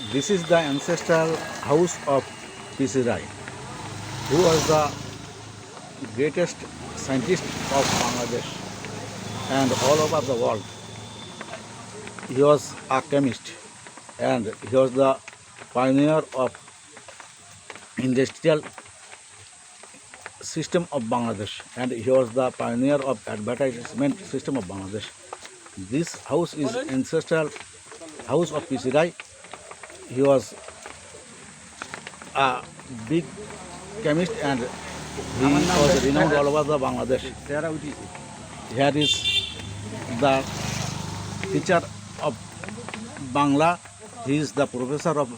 This is the ancestral house of P.C. Rai, who was the greatest scientist of Bangladesh and all over the world. He was a chemist and he was the pioneer of industrial system of Bangladesh, and he was the pioneer of advertisement system of Bangladesh. This house is ancestral house of P.C. Rai. He was a big chemist and he was renowned all over the Bangladesh. Here is the teacher of Bangla. He is the professor of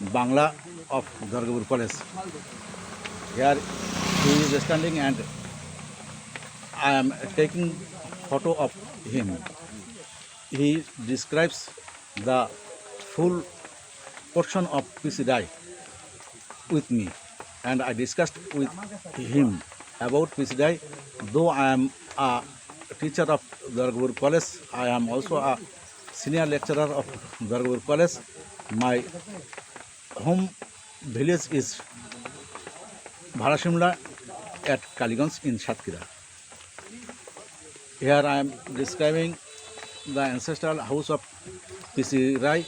Bangla of Dargapur College. Here he is standing and I am taking photo of him. He describes the full portion of P.C. Rai with me, and I discussed with him about P.C. Rai. Though I am a teacher of Dargapur College, I am also a senior lecturer of Dargapur College. My home village is Bharashimla at Kaligans in Satkira. Here I am describing the ancestral house of P.C. Rai.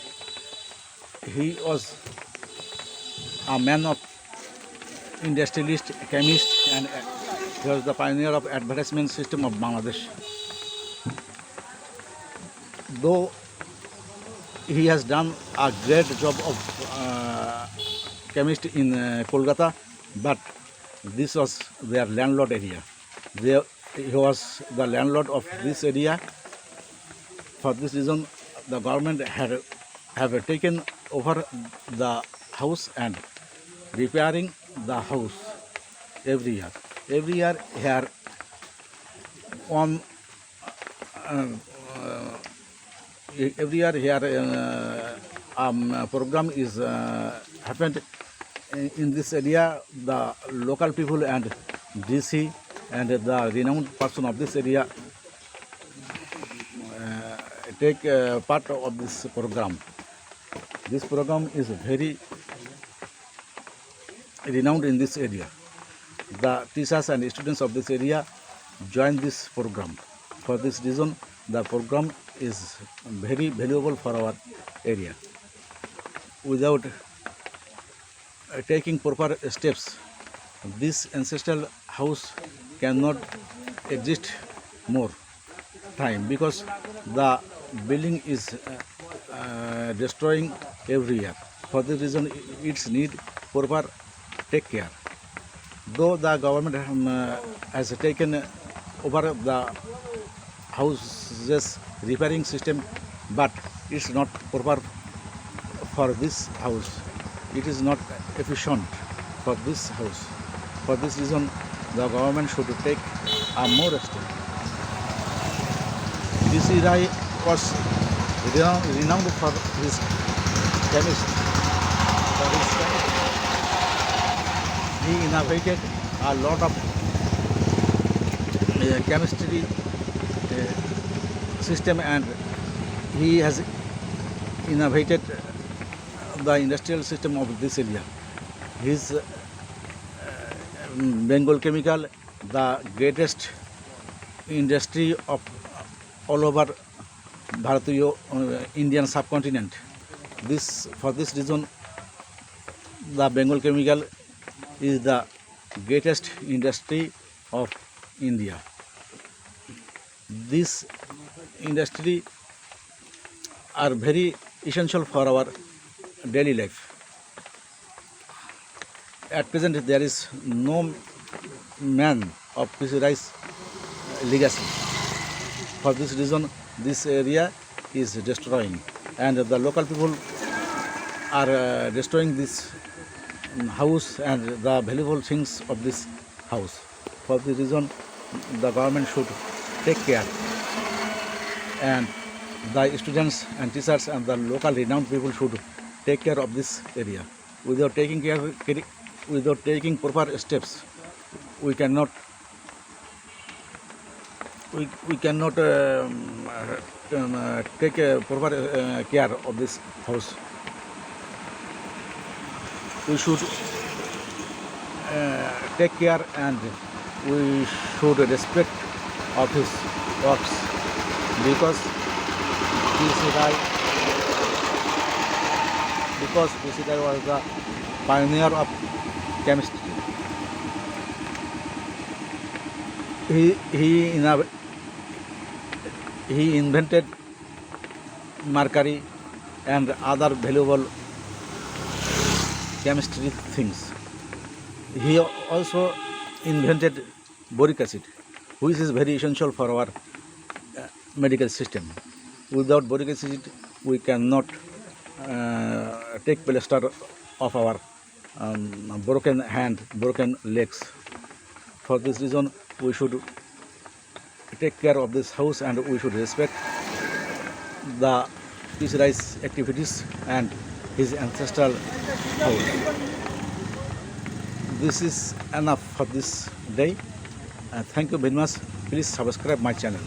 He was a man of industrialist, chemist, and he was the pioneer of advertisement system of Bangladesh. Though he has done a great job of chemist in Kolkata, but this was their landlord area. He was the landlord of this area. For this reason, the government have taken over the house and repairing the house every year. Every year here on every year here program is happened in this area. The local people and DC and the renowned person of this area take part of this program. This program is very renowned in this area. The teachers and students of this area join this program. For this reason, the program is very valuable for our area. Without taking proper steps, this ancestral house cannot exist more time, because the building is destroying every year. For this reason, it's need proper take care. Though the government has taken over the houses repairing system, but it's not proper for this house. It is not efficient for this house. For this reason, the government should take a more step. P.C. Rai was renowned for his chemist. For his chemistry. He innovated a lot of chemistry system, and he has innovated the industrial system of this area. His Bengal Chemical, the greatest industry of all over Bharatiya Indian subcontinent. For this reason, the Bengal Chemical is the greatest industry of India. This industry are very essential for our daily life. At present, there is no man of P.C. Rai's legacy. For this reason, this area is destroying, and the local people are destroying this house and the valuable things of this house. For this reason, the government should take care, and the students and teachers and the local renowned people should take care of this area. Without taking proper steps, we cannot take proper care of this house. we should take care and we should respect of his works, because P.C. Rai was the pioneer of chemistry. He invented mercury and other valuable chemistry things. He also invented boric acid, which is very essential for our medical system. Without boric acid, we cannot take plaster of our broken hand, broken legs. For this reason, we should take care of this house and we should respect the P.C. Rai's activities and his ancestral house. This is enough for this day. Thank you very much. Please subscribe my channel.